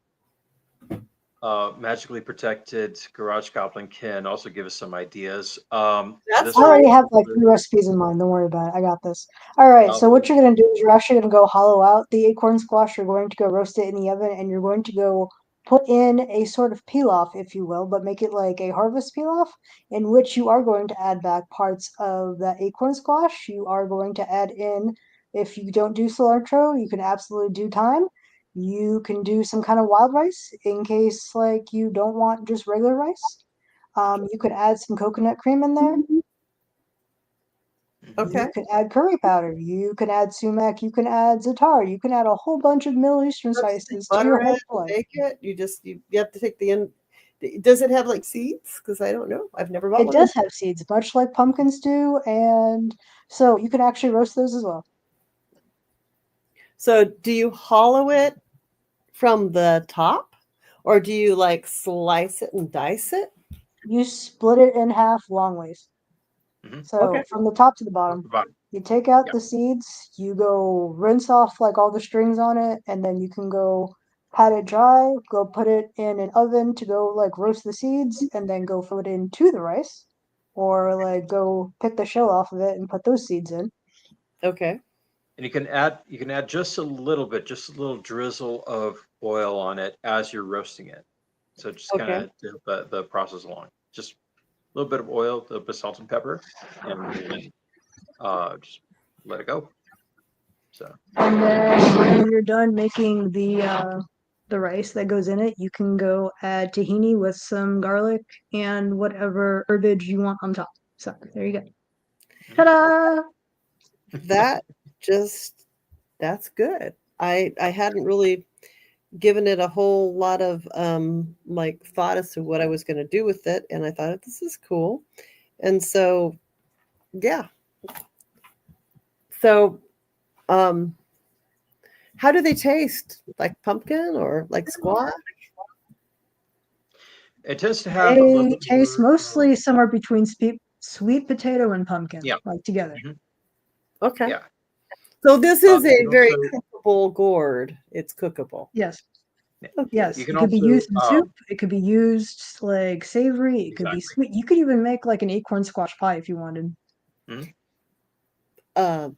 magically protected garage goblin can also give us some ideas. That's This I already fine. have like 3 recipes in mind. Don't worry about it. I got this. All right. So what you're gonna do is you're actually gonna go hollow out the acorn squash. You're going to go roast it in the oven, and you're going to go put in a sort of pilaf, if you will, but make it like a harvest pilaf, in which you are going to add back parts of that acorn squash. You are going to add in, if you don't do cilantro, you can absolutely do thyme. You can do some kind of wild rice in case like you don't want just regular rice. You could add some coconut cream in there. Okay. You could add curry powder. You can add sumac. You can add za'atar. You can add a whole bunch of Middle Eastern spices to Butter your it, heart's blood. bake it. You have to take the end. Does it have like seeds? Because I don't know. I've never bought It one. does have seeds, much like pumpkins do, and so you can actually roast those as well. So do you hollow it from the top, or do you like slice it and dice it? You split it in half long ways. So Okay. from the top to the bottom, you take out Yeah. the seeds, you go rinse off like all the strings on it, and then you can go pat it dry, go put it in an oven to go like roast the seeds, and then go put it into the rice, or like go pick the shell off of it and put those seeds in. Okay. And you can add just a little bit, just a little drizzle of oil on it as you're roasting it. So just kind Okay. of to help the process along. Just a little bit of oil, a little bit of salt and pepper, and then just let it go. So And then when you're done making the rice that goes in it, you can go add tahini with some garlic and whatever herbage you want on top. So there you go. Ta-da! That that's good. I hadn't really given it a whole lot of like thought as to what I was going to do with it, and I thought this is cool. And so yeah. So how do they taste? Like pumpkin or like squash? it tends to have a little They bit taste more. mostly somewhere between sweet potato and pumpkin, Yeah. like together. Mhm. Okay. Yeah. So this is You a can very also cookable gourd. It's cookable. Yes, Okay. you yes. can It could be also used in soup. It could be used like savory. It could be exactly. sweet. You could even make like an acorn squash pie if you wanted. Mhm. Uh,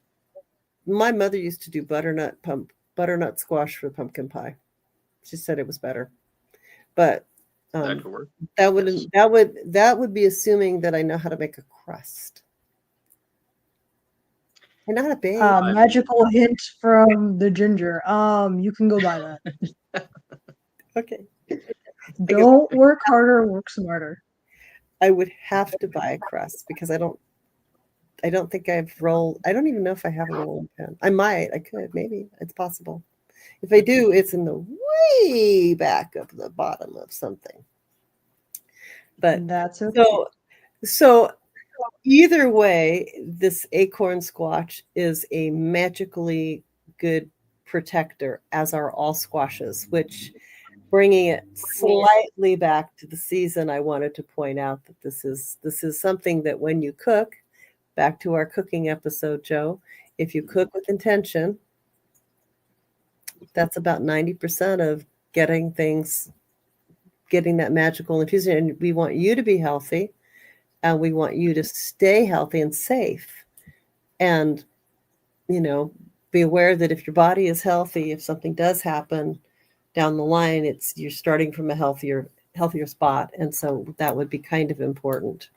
my mother used to do butternut squash for pumpkin pie. She said it was better. But That Um, could work. that would Yes. that would be assuming that I know how to make a crust. I know how to bake. I mean, Magical hint from the ginger. You can go buy that. Okay, I guess Don't work harder, work smarter. I would have to buy a crust because I don't think I've rolled. I don't even know if I have a rolling pin. I might. I could. Maybe it's possible. If I do, it's in the way back of the bottom of something. But That's okay. so either way, this acorn squash is a magically good protector, as are all squashes, which bringing it slightly back to the season, I wanted to point out that this is something that when you cook, back to our cooking episode, Joe, if you cook with intention, that's about 90% of getting things, getting that magical infusion. And we want you to be healthy and we want you to stay healthy and safe. And, you know, be aware that if your body is healthy, if something does happen down the line, it's you're starting from a healthier spot. And so that would be kind of important.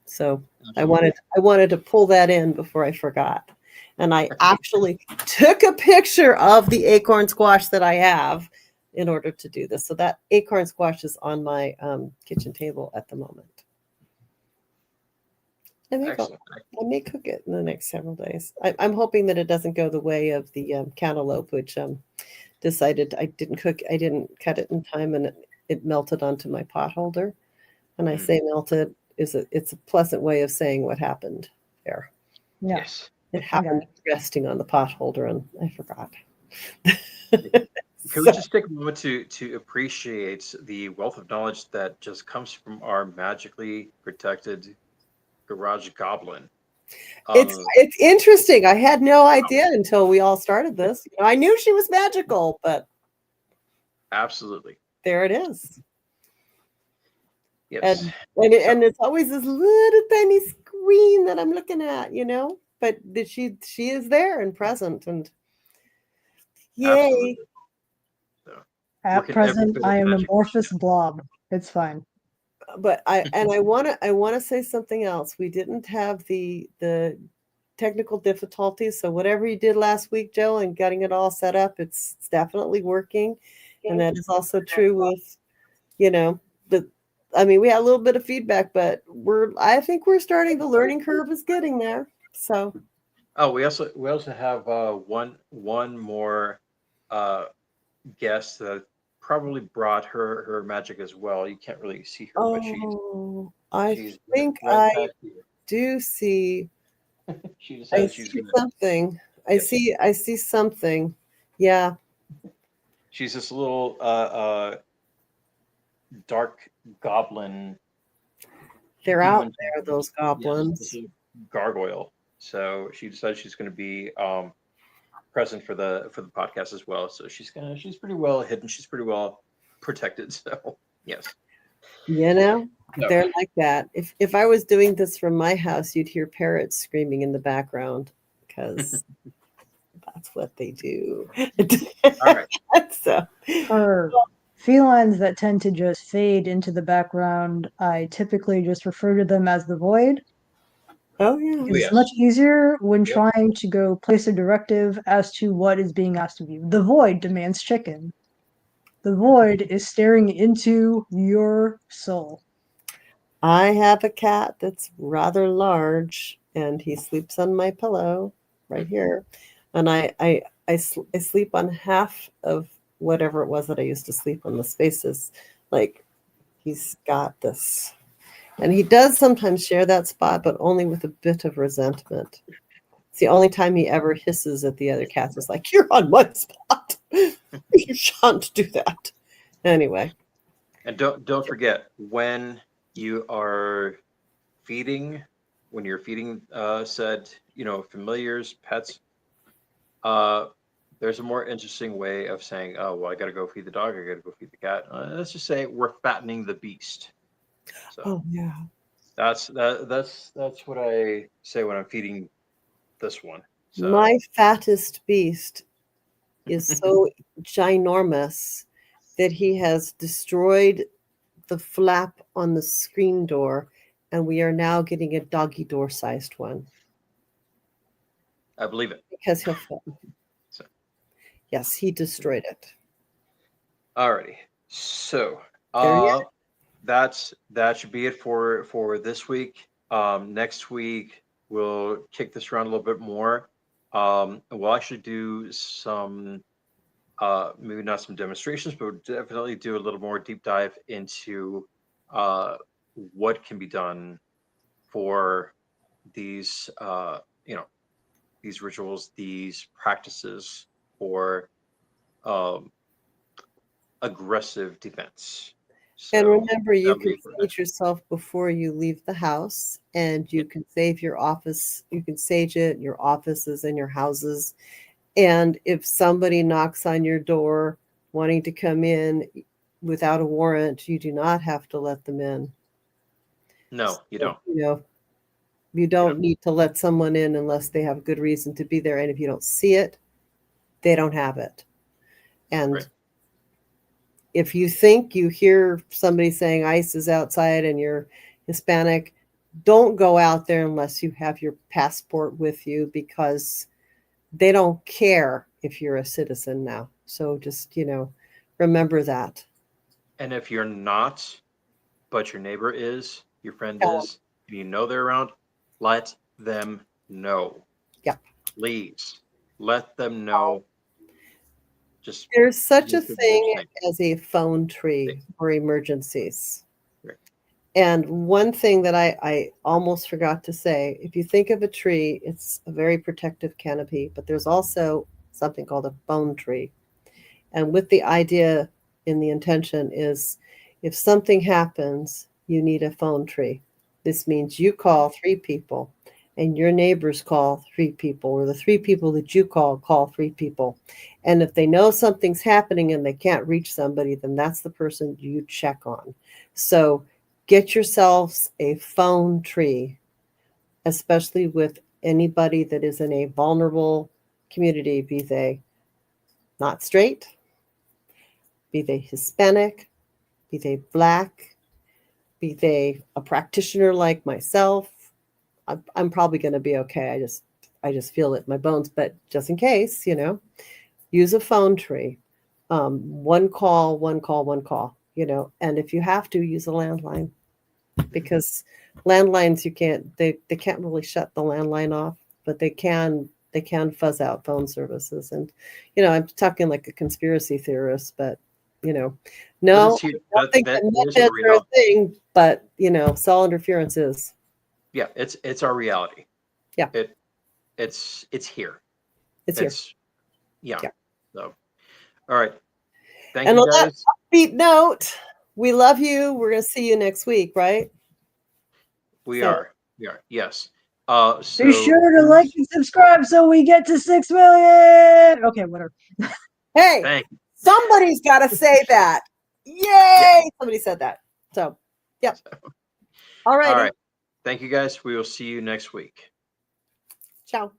So I wanted to pull that in before I forgot. And I actually took a picture of the acorn squash that I have in order to do this. So that acorn squash is on my kitchen table at the moment. Excellent. I may cook it in the next several days. I'm hoping that it doesn't go the way of the cantaloupe, which decided I didn't cut it in time, and it melted onto my pot holder. And I say melted it's a pleasant way of saying what happened there. Yeah. Yes. It happened resting on the pot holder, and I forgot. Can we just take a moment to appreciate the wealth of knowledge that just comes from our magically protected garage goblin? It's interesting. I had no idea until we all started this. You know, I knew she was magical, but Absolutely. there it is. Yes. And it's always this little tiny screen that I'm looking at, you know. But she is there and present, and yay. Absolutely. So, At working every present, bit of I am magic. amorphous blob. It's fine. But I wanna say something else. We didn't have the technical difficulties, so whatever you did last week, Joe, and getting it all set up, it's definitely working. And that is also true with, you know, I mean, we had a little bit of feedback, but I think we're starting, the learning curve is getting there. So Oh, we also have one more guest that probably brought her magic as well. You can't really see her, but I she's think right I back here. do see She I decided she's see gonna. something. Yes. I see something. Yeah. She's this little dark goblin. They're out Demon there, those yes, goblins. this is gargoyle. So she decided she's going to be present for the podcast as well. So she's pretty well hidden. She's pretty well protected. So yes. You know, No. they're like that. If I was doing this from my house, you'd hear parrots screaming in the background because that's what they do. All right. So, For felines that tend to just fade into the background, I typically just refer to them as the void. oh yeah. It's Yes. much easier when Yep. trying to go place a directive as to what is being asked of you. The void demands chicken. The void is staring into your soul. I have a cat that's rather large, and he sleeps on my pillow right here. And I sleep on half of whatever it was that I used to sleep on. The spaces, like he's got this, and he does sometimes share that spot, but only with a bit of resentment. It's the only time he ever hisses at the other cats. It's like, you're on my spot. You shan't do that. Anyway. And don't forget when you are feeding, when you're feeding said familiars, pets. There's a more interesting way of saying, oh well, I got to go feed the dog. I got to go feed the cat. Let's just say we're fattening the beast. So Oh yeah. that's what I say when I'm feeding this one. So My fattest beast is so ginormous that he has destroyed the flap on the screen door, and we are now getting a doggy door sized one I believe it. because he'll fit. So. Yes, he destroyed it. Alrighty. So There you that should be it for this week. Next week we'll kick this around a little bit more. We'll actually do some maybe not some demonstrations, but we'll definitely do a little more deep dive into what can be done for these these rituals, these practices for um, aggressive defense. So And remember, you that'll can be for sage next. yourself before you leave the house, and you Yep. can save your office. You can sage it, your offices and your houses. And if somebody knocks on your door wanting to come in without a warrant, you do not have to let them in. No, you don't. You know, you don't need to let someone in unless they have good reason to be there. And if you don't see it, they don't have it. And Right. if you think you hear somebody saying ICE is outside and you're Hispanic, don't go out there unless you have your passport with you, because they don't care if you're a citizen now. So just, remember that. And if you're not, but your neighbor is, your friend Yeah. is, and you know they're around, let them know. Yeah. Please let them know. Just There's such a make sure they're thing safe. as a phone tree for emergencies. Right. And one thing that I almost forgot to say, if you think of a tree, it's a very protective canopy, but there's also something called a phone tree. And with the idea in the intention is, if something happens, you need a phone tree. This means you call 3 people and your neighbors call 3 people, or the 3 people that you call 3 people. And if they know something's happening and they can't reach somebody, then that's the person you check on. So get yourselves a phone tree, especially with anybody that is in a vulnerable community, be they not straight, be they Hispanic, be they Black, be they a practitioner like myself. I'm probably going to be okay. I just feel it in my bones, but just in case, use a phone tree. One call, one call, one call, and if you have to, use a landline, because landlines, they can't really shut the landline off, but they can fuzz out phone services. And I'm talking like a conspiracy theorist, but no, But I that, don't think that the is our methods are a reality. thing, but cell interference is. Yeah, it's our reality. Yeah. It's here. It's here. Yeah. Yeah. So all right. Thank And you on that guys. upbeat note, we love you. We're going to see you next week, right? We So are. We are. Yes. Be So sure to like and subscribe so we get to 6 million. Okay, whatever. hey, thank you. somebody's got to say that. Yay! Yeah. Somebody said that. So, yep. So, All all righty. right. Thank you guys. We will see you next week. Ciao.